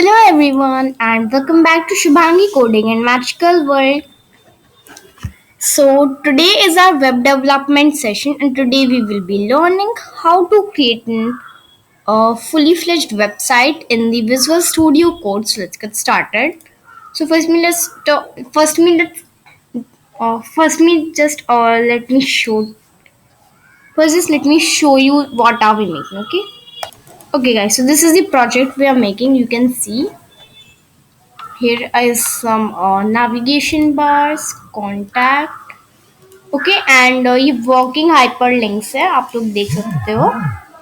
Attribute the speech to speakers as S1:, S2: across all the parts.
S1: Hello everyone and welcome back to Shubhangi Coding and Magical World. So today is our web development session and today we will be learning how to create a fully fledged website in the Visual Studio Code. So let's get started. So first me just let me show first just let me show you what are we making. Okay guys, so this is the project we are making. You can see here is some navigation bars, contact, okay and ये working hyperlinks है, आप लोग देख सकते हो.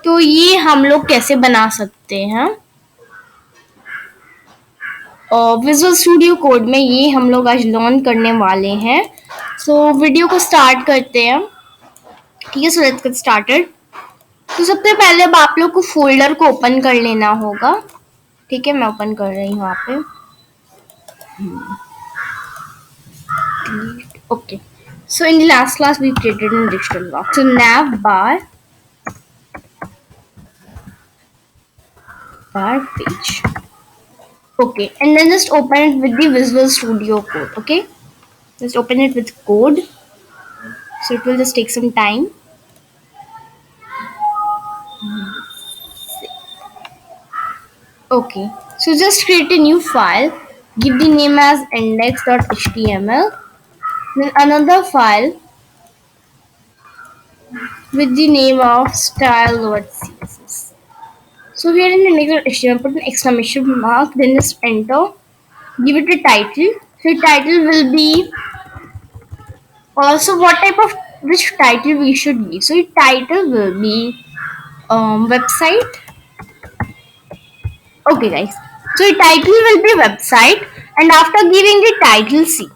S1: तो ये हम लोग कैसे बना सकते हैं विजुअल स्टूडियो कोड में, ये हम लोग आज लर्न करने वाले हैं. सो वीडियो को स्टार्ट करते हैं. ठीक है, सो लेट्स गेट स्टार्टेड. तो सबसे पहले अब आप लोग को फोल्डर को ओपन कर लेना होगा. ठीक है, मैं ओपन कर रही हूँ यहाँ पे. Okay, so in the last class we created a digital box. So nav bar page. Okay, and then just open it with the Visual Studio Code. Okay, just open it with code. So it will just take some time. Okay, so just create a new file. Give the name as index.html. Then another file with the name of style.css. So here in the index.html, put an exclamation mark, then just enter. Give it a title. So the title will be also what type of which title we should give. So the title will be website. Okay guys, so the title will be website, and after giving the title, see,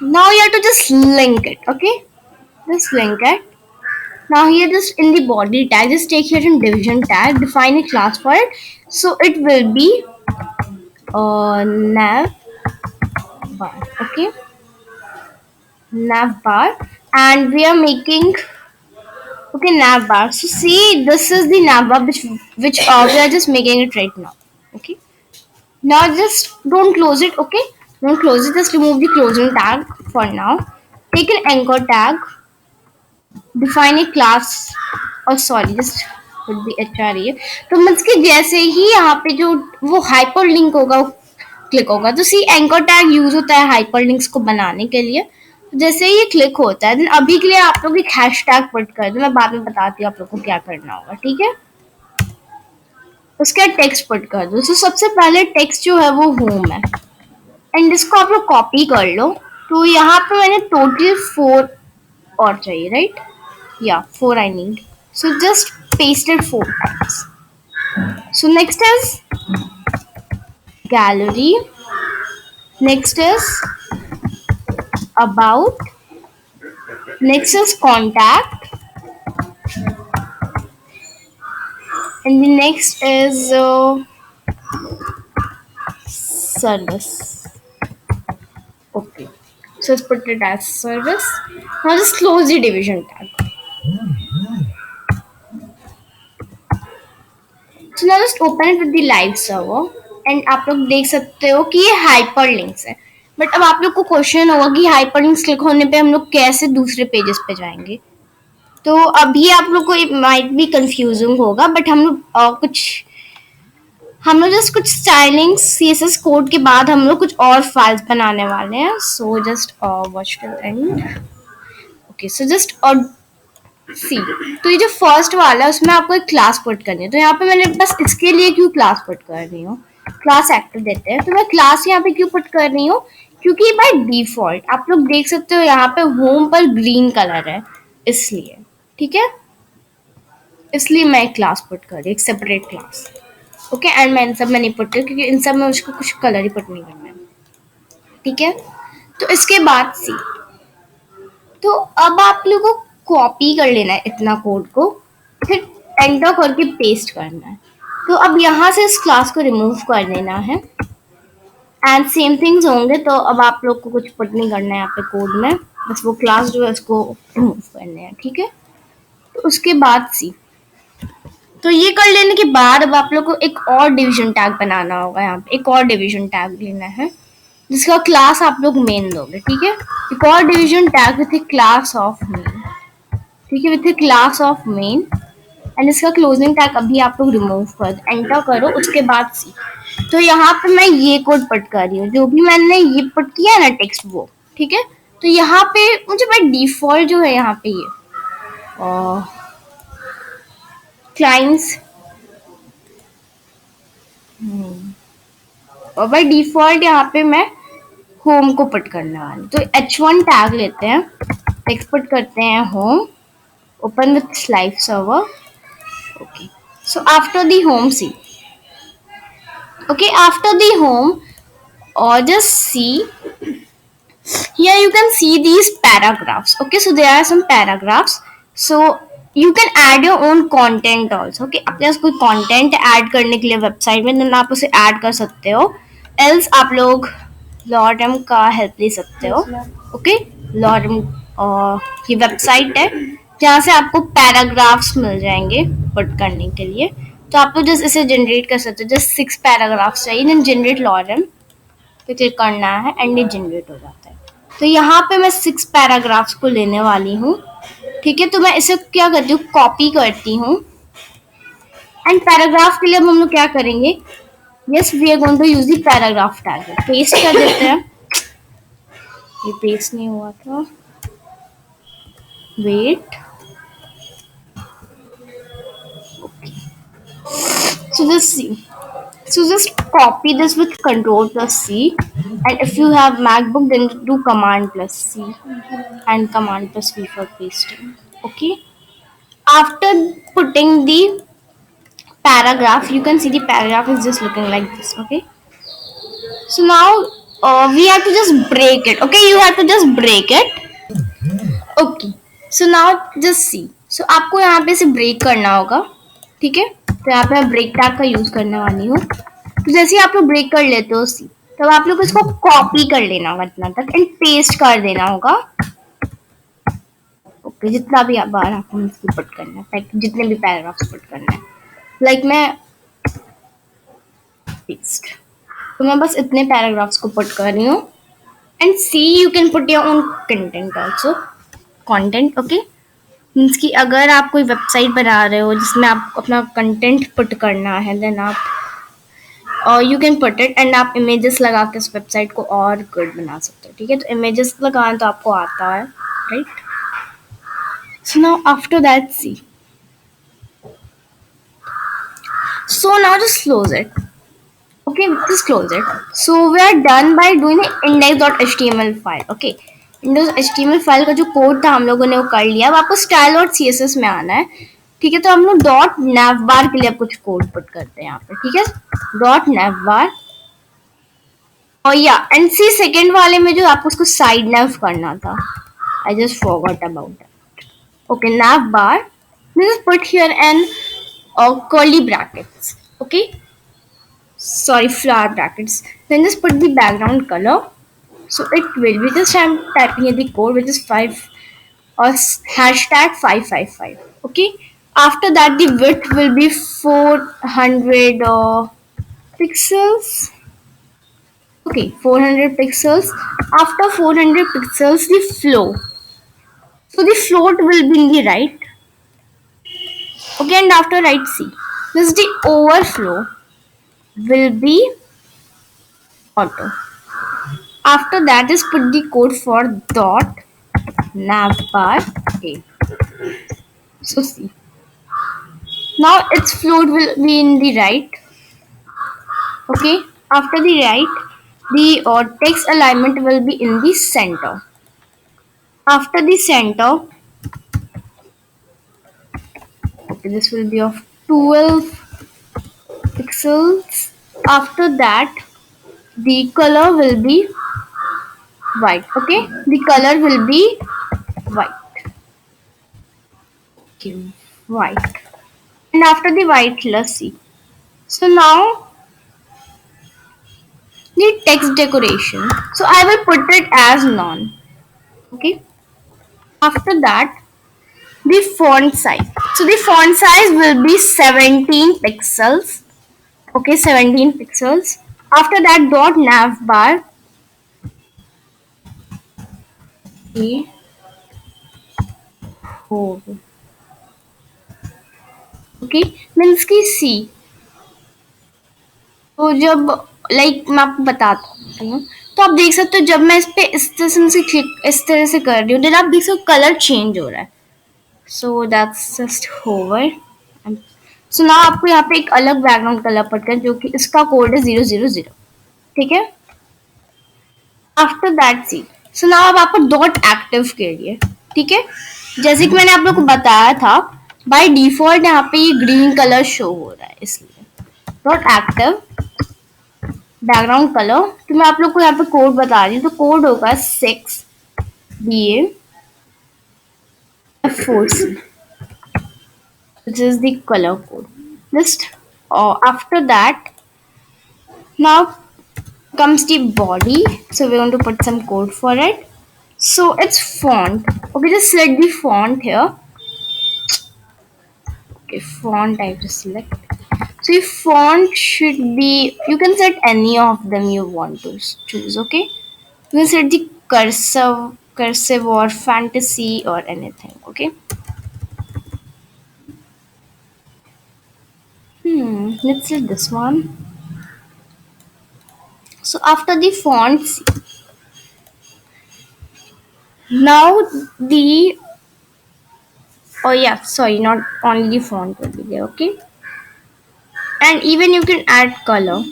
S1: now you have to just link it. Okay, just link it. Now here, just in the body tag, just take here in division tag, define a class for it. So it will be nav bar. Okay, nav bar, and we are making nav bar. So see, this is the nav bar which we are just making it right now. Okay, now just don't close it. Okay, don't close it, just remove the closing tag for now. Take an anchor tag, define a class, और sorry just put the HRA. तो means कि जैसे ही यहाँ पे जो वो hyper link होगा वो क्लिक होगा, तो सी एंकर टैग यूज होता है हाइपर लिंक्स को बनाने के लिए. जैसे ही ये क्लिक होता है, देन अभी के लिए आप लोग एक हैश टैग पुट कर दो, मैं बाद में बताती हूँ आप लोग को क्या करना होगा. ठीक है, उसका टेक्स्ट पुट कर दो. तो सबसे पहले टेक्स्ट जो है वो होम है, एंड इसको आप लोग कॉपी कर लो. तो यहाँ पे मैंने टोटल 4 और चाहिए, राइट? या 4 I need. So just pasted 4 times. So next is gallery, next is about, next is contact, and the next is service. Okay, so let's put it as service. Now just close the division tag. So now just open it with the live server, and आप लोग देख सकते हो कि ये hyper links है. But अब आप लोग को क्वेश्चन होगा कि हाइपर लिंक्स क्लिक होने पे हम लोग कैसे दूसरे पेजेस पे जाएंगे. तो अभी आप लोग को माइट भी कंफ्यूजिंग होगा, बट हम लोग जस्ट कुछ स्टाइलिंग सीएसएस कोड के बाद हम लोग कुछ और फाइल्स बनाने वाले हैं. So just watch till and. Okay, so just see, तो ये जो फर्स्ट वाला है उसमें आपको एक क्लास पुट करनी है. तो यहाँ पे मैंने बस इसके लिए क्यों क्लास पुट कर रही हूँ, क्लास एक्टर देते हैं, तो मैं क्लास यहाँ पे क्यों पुट कर रही हूँ, क्योंकि बाय डिफॉल्ट आप लोग देख सकते हो यहाँ पे होम पर ग्रीन कलर है, इसलिए. ठीक है, इसलिए मैं एक क्लास पुट कर रही हूँ, एक सेपरेट क्लास. ओके, एंड मैं इन सब में नहीं पुट रही क्योंकि इन सब में उसको कुछ कलर ही पुट नहीं करना है. ठीक है, तो इसके बाद सी, तो अब आप लोगों को कॉपी कर लेना है इतना कोड को, फिर एंटर करके पेस्ट करना है. तो अब यहाँ से इस क्लास को रिमूव कर देना है, एंड सेम थिंग्स होंगे. तो अब आप लोग को कुछ पुट नहीं करना है यहाँ पे कोड में, बस वो क्लास जो है उसको रिमूव करना है. ठीक है, तो उसके बाद सी, तो ये कर लेने के बाद अब आप लोग को एक और डिवीजन टैग बनाना होगा। यहाँ पे एक और डिवीजन टैग लेना है जिसका क्लास आप लोग मेन दोगे, ठीक है। एक और division tag with class of main, ठीक है, with class of main. And इसका क्लोजिंग टैग अभी आप लोग रिमूव कर एंटर करो, उसके बाद सी। तो यहाँ पे मैं ये कोड पट कर रही हूँ, जो भी मैंने ये पट किया है ना टेक्स्ट वो, ठीक है। तो यहाँ पे मुझे बाय डिफॉल्ट जो है यहाँ पे ये क्लाइंट्स, और बाय डिफॉल्ट यहाँ पे मैं होम को पट करने वाली। तो h1 टैग लेते हैं, टेक्स्ट पट करते हैं home, open with live server. Okay, so after the home see, okay, after the home, or just see here, you can see these paragraphs. Okay, so there are some paragraphs, so you can add your own content also. Okay, आपके पास कोई content add करने के लिए website में, then आप उसे add कर सकते हो, else आप लोग लॉरम का हेल्प ले सकते हो। ओके, लॉरम ये वेबसाइट है जहाँ से आपको पैराग्राफ्स मिल जाएंगे पुट करने के लिए। तो आप लोग जस्ट इसे जनरेट कर सकते हो, जस्ट 6 पैराग्राफ्स चाहिए, देन जनरेट लॉरम पे क्लिक करना है एंड ये जनरेट हो जाता है। तो यहाँ पे मैं 6 पैराग्राफ्स को लेने वाली हूँ, ठीक है। तो मैं इसे क्या करती हूँ, कॉपी करती हूँ, एंड पैराग्राफ के लिए अब हम लोग क्या करेंगे, yes we are going to use the paragraph tag, paste कर देते हैं। ये पेस्ट नहीं हुआ था, wait. So just see. So just copy this with Control plus C, and if you have MacBook, then do Command plus C and Command plus V for pasting. Okay. After putting the paragraph, you can see the paragraph is just looking like this. Okay. So now we have to just break it. Okay, you have to just break it. Okay. So now just see. So आपको यहाँ पे से break करना होगा, ठीक है। तो यहाँ पे मैं ब्रेक टैग का यूज करने वाली हूँ। तो जैसे ही आप लोग ब्रेक कर लेते हो सी, तब आप लोग इसको कॉपी कर लेना होगा इतना तक एंड पेस्ट कर देना होगा। ओके, जितना भी बार आपको इसको पुट करना है, जितने भी पैराग्राफ्स पुट करना है, लाइक मैं पेस्ट, तो मैं बस इतने पैराग्राफ्स को पुट कर रही हूँ। And see you can put your own content also, content. Okay, means कि अगर आप कोई वेबसाइट बना रहे हो जिसमें आप अपना कंटेंट पुट करना है, देन आप और you can put it, and आप इमेजेस लगा के उस वेबसाइट को और गुड बना सकते हो, ठीक है। तो इमेजेस लगाना तो आपको आता है, right. So now after that see, so now just close it. Okay, just close it. So we are done by doing the index.html file. Okay, index.html file का जो कोड था हम लोगों ने वो कर लिया। अब आपको style.css में आना है, ठीक है। तो हम लोग डॉट navbar के लिए अब कुछ कोड पुट करते हैं यहाँ पे, ठीक है। डॉट navbar, और या एंड सी सेकेंड वाले में जो आपको उसको साइड nav करना था, I just forgot about that. Okay, navbar, just put here and curly brackets. Okay, sorry, flower brackets. Then just put the background color. So it will be just, I'm typing in the code, which is 5 or hashtag 555. Okay. After that, the width will be 400 pixels. Okay, 400 pixels. After 400 pixels, the flow. So the float will be in the right. Okay, and after right, see, this the overflow will be auto. After that, just put the code for dot navbar a. So see, now its float will be in the right. Okay, after the right, the text alignment will be in the center. After the center, okay, this will be of 12 pixels. After that, the color will be white. Okay, the color will be white. Okay, white. And after the white, let's see. So now the text decoration. So I will put it as none. Okay. After that, the font size. So the font size will be 17 pixels. Okay, 17 pixels. After that, dot nav bar. Okay. Oh. Okay. Means की सी तो जब like मैं आपको बताती हूँ तो आप देख सकते हो जब मैं इस पे इस तरह से कर रही हूँ देन आप देख सकते हो कलर चेंज हो रहा है so that's just hover so now आपको यहाँ पे एक अलग बैकग्राउंड कलर पड़ता है जो कि इसका कोड है 000 ठीक है after that see so now अब आपको डॉट एक्टिव के लिए ठीक है जैसे कि मैंने आप लोग को बताया था बाय डिफॉल्ट यहाँ पे ये ग्रीन कलर शो हो रहा है इसलिए डॉट एक्टिव बैकग्राउंड कलर तो मैं आप लोग को यहाँ पे कोड बता रही हूँ तो कोड होगा 6BA F4C which is the color code just after that now comes the body so we're going to put some code for it so it's font okay just select the font here okay font I just select so your font should be you can set any of them you want to choose okay you can set the cursive or fantasy or anything okay let's set this one so after the fonts now the oh yeah sorry not only the font will be there okay and even you can add color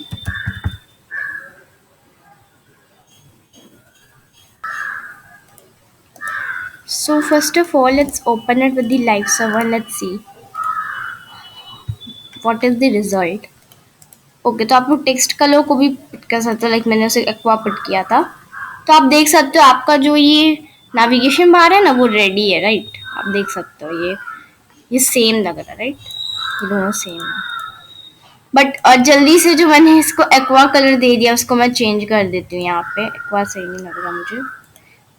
S1: so first of all let's open it with the live server let's see what is the result okay तो आप लोग text colour को भी pick कर सकते हो like मैंने उसे एक्वा पिट किया था तो आप देख सकते हो आपका जो ये नेविगेशन बार है ना वो रेडी है राइट आप देख सकते हो ये सेम लग रहा है राइट ये दोनों सेम है बट जल्दी से जो मैंने इसको एक्वा कलर दे दिया उसको मैं चेंज कर देती हूँ यहाँ पे एक्वा सही नहीं लग रहा मुझे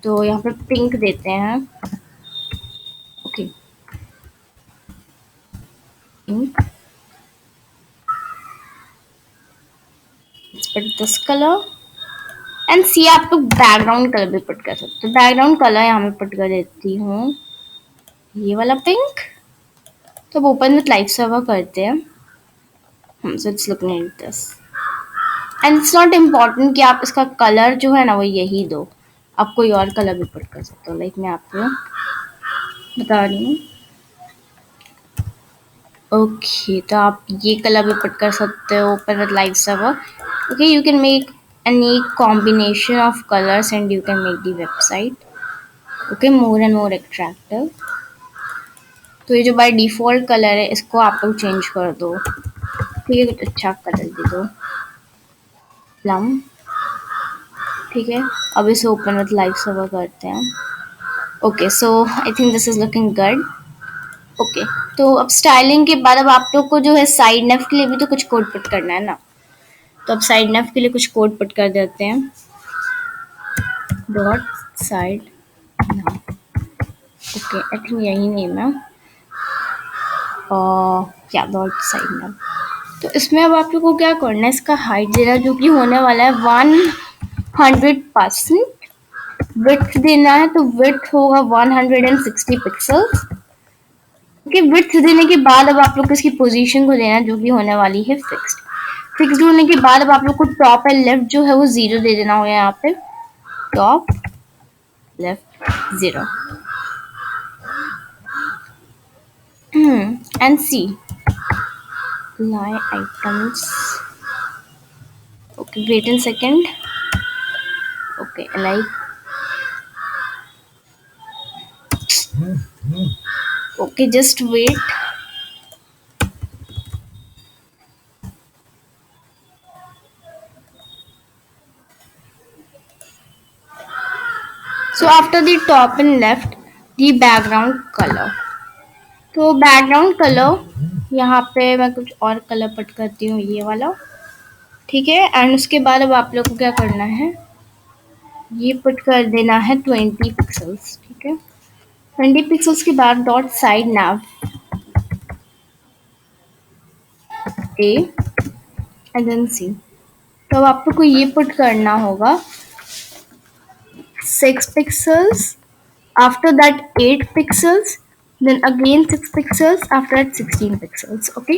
S1: तो यहाँ पे पिंक देते हैं okay pink but this colour and see आप लोग बैकग्राउंड कलर भी पुट कर सकते हो बैकग्राउंड कलर यहाँ मैं पुट कर देती हूँ ये वाला पिंक तो अब ओपन विथ लाइव सर्वर करते हैं so it's looking like this and it's not important कि आप इसका कलर जो है ना वो यही दो आप कोई और कलर भी पुट कर सकते हो लाइक मैं आपको बता रही हूँ ओके तो आप ये कलर भी पुट कर सकते हो open with live server okay you can make any combination of colors and you can make the website okay more and more attractive तो ये जो बाय डिफॉल्ट कलर है इसको आप लोग चेंज कर दो ठीक है कुछ अच्छा कलर दे दो प्लम ठीक है अब इसे ओपन विथ लाइव सर्वर करते हैं okay so I think this is looking good okay तो अब स्टाइलिंग के बाद अब आप लोग को जो है साइड नेफ के लिए भी तो कुछ कोड पुट करना है ना तो अब साइड नेफ के लिए कुछ कोड पुट कर देते हैं dot side okay I think यही नेम है क्या डॉट साइड नेम तो इसमें अब आप लोग को क्या करना है इसका हाइट देना जो कि होने वाला है 100% विड्थ देना है तो विड्थ होगा 160 पिक्सल्स ओके विड्थ देने के बाद अब आप लोग को इसकी पोजीशन को देना है जो कि होने वाली है फिक्स्ड होने के बाद अब आप लोग को टॉप एंड लेफ्ट जो है वो 0 दे देना होगा यहाँ पे top left 0 and see lie items okay wait a second okay like okay just wait so after the top and left the background color तो बैकग्राउंड कलर यहाँ पे मैं कुछ और कलर पट करती हूँ ये वाला ठीक है एंड उसके बाद अब आप लोग को क्या करना है ये पुट कर देना है 20 पिक्सल्स ठीक है 20 पिक्सल्स के बाद dot side nav A and then C. तो अब आपको ये पुट करना होगा 6 pixels, after that 8 pixels, then again 6 pixels, after that 16 pixels. Okay,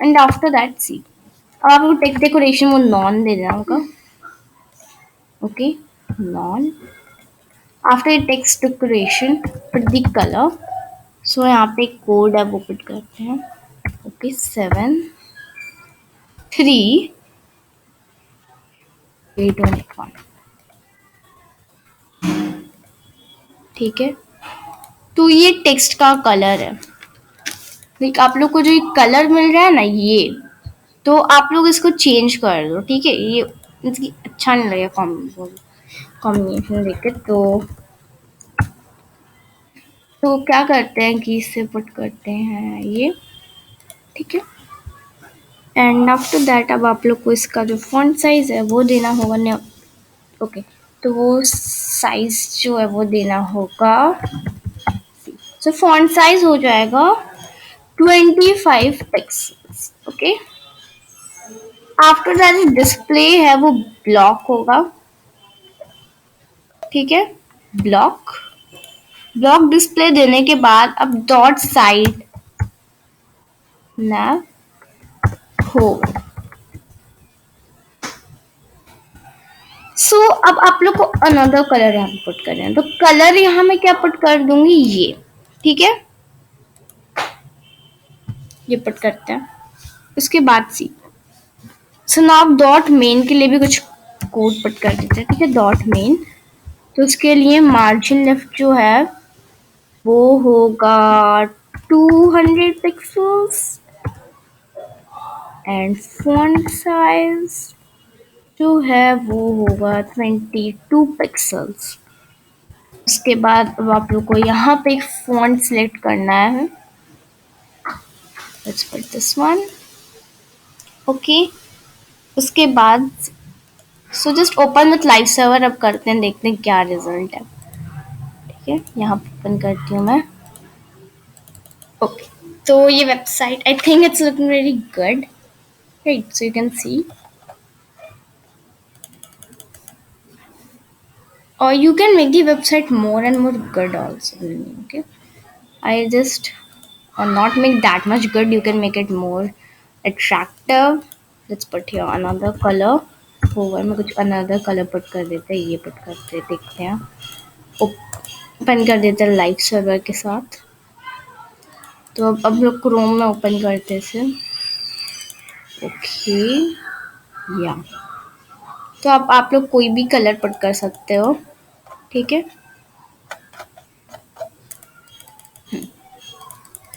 S1: and after that C. अब आपको टेक्स्ट डेकोरेशन वो नॉन दे देना होगा. Okay, none. After text decoration, put the color. So यहाँ पे एक कोड है वो पुट करते हैं. Okay, 7 3 8 1. ठीक है, तो ये टेक्स्ट का कलर है. लाइक आप लोग को जो ये कलर मिल रहा है ना, ये तो आप लोग इसको चेंज कर दो. ठीक है, ये इसकी अच्छा नहीं लगेगा कॉम्बिनेशन देख के. तो क्या करते हैं कि इससे पुट करते हैं ये. ठीक है, एंड आफ्टर दैट अब आप लोग को इसका जो फॉन्ट साइज है वो देना होगा. ओके, तो वो साइज जो है वो देना होगा. सो फॉन्ट साइज हो जाएगा 25 pixels. Okay, after that display है वो ब्लॉक होगा. ठीक है, ब्लॉक डिस्प्ले देने के बाद अब डॉट साइड nav हो. सो अब आप लोग को अनदर कलर यहाँ पे पुट करना है. तो कलर यहाँ मैं क्या पुट कर दूंगी, ये. ठीक है, ये पुट करते हैं. उसके बाद सी. सो नाउ डॉट मेन के लिए भी कुछ कोड पुट कर देते हैं. ठीक है, डॉट मेन. तो उसके लिए मार्जिन लेफ्ट जो है वो होगा 200 पिक्सल्स एंड फॉन्ट साइज जो है वो होगा 22 पिक्सल्स. उसके बाद अब आप लोग को यहाँ पे एक फॉन्ट सिलेक्ट करना है. Let's put this one. Okay, उसके बाद so just open with live server. अब करते हैं, देखते हैं क्या रिजल्ट है. ठीक है, यहाँ ओपन करती हूँ मैं. ओके, तो ये website I think it's looking very good. Right, so you can see, or you can make the website more and more good also. Okay, I just not make that much good. You can make it more attractive. Let's put here another color. Over में कुछ another colour put कर देते हैं. ये put करते देखते हैं. Open कर देते हैं लाइव सर्वर के साथ. तो अब लोग क्रोम में ओपन करते से. ओके, या तो अब आप लोग कोई भी कलर पुट कर सकते हो. ठीक है,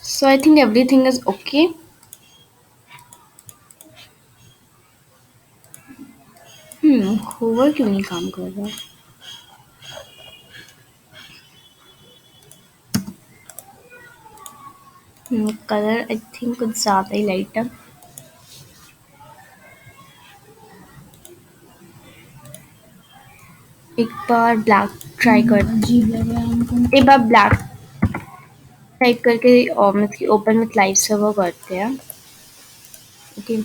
S1: so I think everything is okay. Hover क्यों नहीं काम कर रहा. कलर आई थिंक कुछ ज़्यादा ही लाइट है. एक बार ब्लैक ट्राई कर. एक बार ब्लैक टाइप करके और ओपन विथ लाइव सर्वर करते हैं. ओके,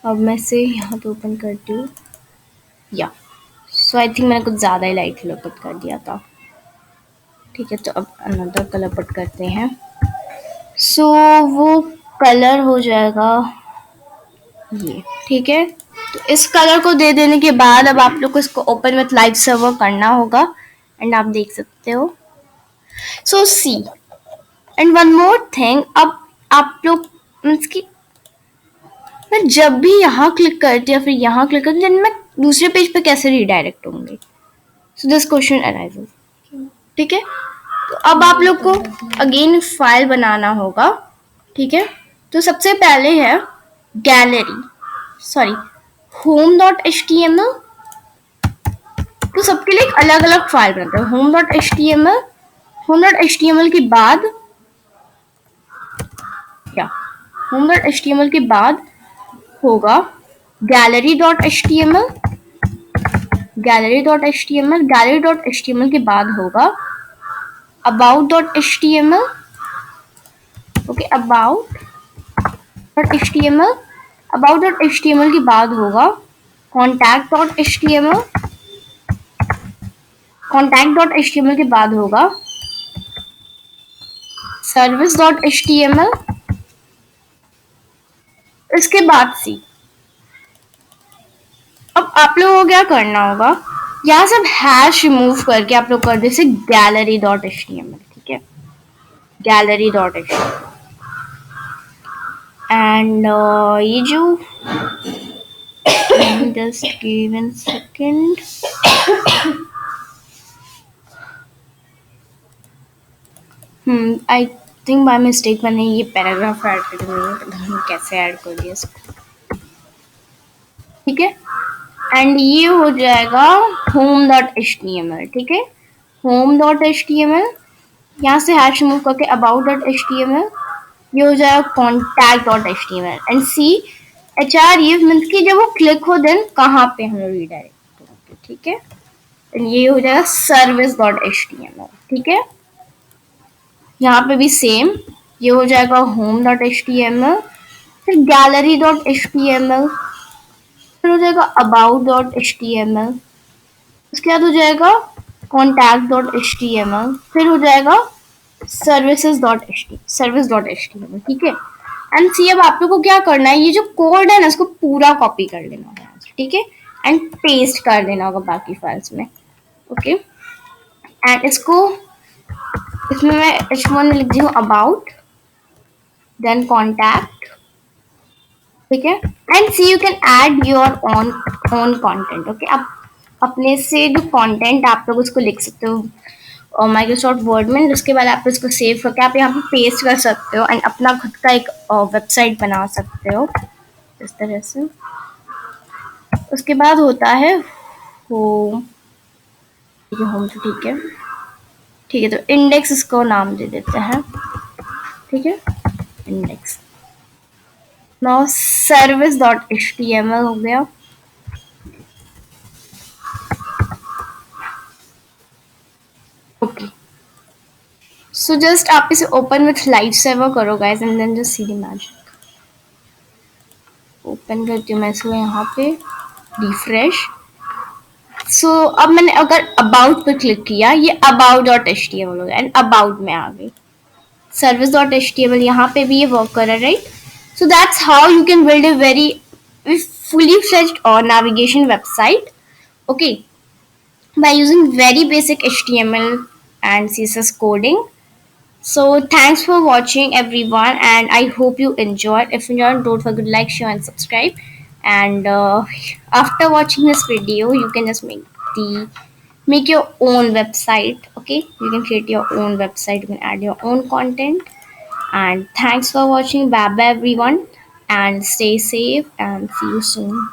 S1: अब मैं से यहाँ पे ओपन करती हूँ. या सो आई थिंक मैंने कुछ ज़्यादा ही लाइट कलर पुट कर दिया था. ठीक है, तो अब अनदर कलर पुट करते हैं. सो वो कलर हो जाएगा ये. ठीक है, तो इस कलर को दे देने के बाद अब आप लोग को इसको ओपन विथ लाइव सर्वर करना होगा. एंड आप देख सकते हो. सो सी, एंड वन मोर थिंग. अब आप लोग मीन्स की मैं जब भी यहाँ क्लिक करती या फिर यहाँ क्लिक करती मैं दूसरे पेज पे कैसे रिडायरेक्ट होंगे. So this question arises. ठीक है, तो अब आप लोग को अगेन फाइल बनाना होगा. ठीक है, तो सबसे पहले है गैलरी home.html. तो सबके लिए एक अलग अलग फाइल बनाते हैं. home.html के बाद क्या home.html के बाद होगा gallery.html. गैलरी.html के बाद होगा about.html. ओके, about.html के बाद होगा contact.html के बाद होगा service.html. इसके बाद सी। अब आप लोगों को क्या करना होगा, यहाँ सब हैश रिमूव करके आप लोग कर दे से gallery.html. ठीक है, gallery.html. एंड ये जो just give a second. I think by mistake मैंने ये पैराग्राफ ऐड कर दिया, पता नहीं कैसे ऐड कर दिया इसको. ठीक है, एंड ये हो जाएगा home.html. ठीक है, home.html. यहाँ से हैश रिमूव करके about.html. ये हो जाएगा contact.html. And C href means कि जब वो क्लिक हो देन कहाँ पे हम रीडायरेक्ट करेंगे. ठीक है, एंड ये हो जाएगा service.html. ठीक है, यहाँ पे भी सेम, ये हो जाएगा home.html, फिर gallery.html, फिर हो जाएगा about.html, उसके बाद हो जाएगा contact.html, फिर हो जाएगा service.html. ठीक है, एंड सी अब आप लोग को क्या करना है, ये जो कोड है ना इसको पूरा कॉपी कर लेना होगा. ठीक है, एंड पेस्ट कर देना होगा बाकी फाइल्स में. ओके, एंड इसमें मैं h1 में लिख दी हूँ about, देन contact. ठीक है, and see you can add your own content. Okay, आप अपने से जो कंटेंट आप लोग उसको लिख सकते हो माइक्रोसॉफ्ट वर्ड में. उसके बाद आप इसको सेव करके आप यहाँ पे पेस्ट कर सकते हो एंड अपना खुद का एक वेबसाइट बना सकते हो इस तरह से. उसके बाद होता है होम. तो ठीक है, तो इंडेक्स इसको नाम दे देते हैं. ठीक है, इंडेक्स. नाउ service.html हो गया. ओके, सो जस्ट आप इसे ओपन विथ लाइव सर्वर करो guys and then just see the magic. Open करती हूँ मैं इसको यहाँ पे, रिफ्रेश. सो अब मैंने अगर अबाउट पे क्लिक किया, ये about.html हो गया एंड अबाउट में आ गई. service.html यहाँ पे भी ये वर्क कर रहा है, right? So that's how you can build a very fully fledged navigation website, okay, by using very basic HTML and CSS coding. So thanks for watching everyone, and I hope you enjoyed. If you enjoyed, don't forget to like, share and subscribe. And after watching this video, you can just make your own website. Okay, you can create your own website, you can add your own content. And thanks for watching. Bye bye everyone, and stay safe and see you soon.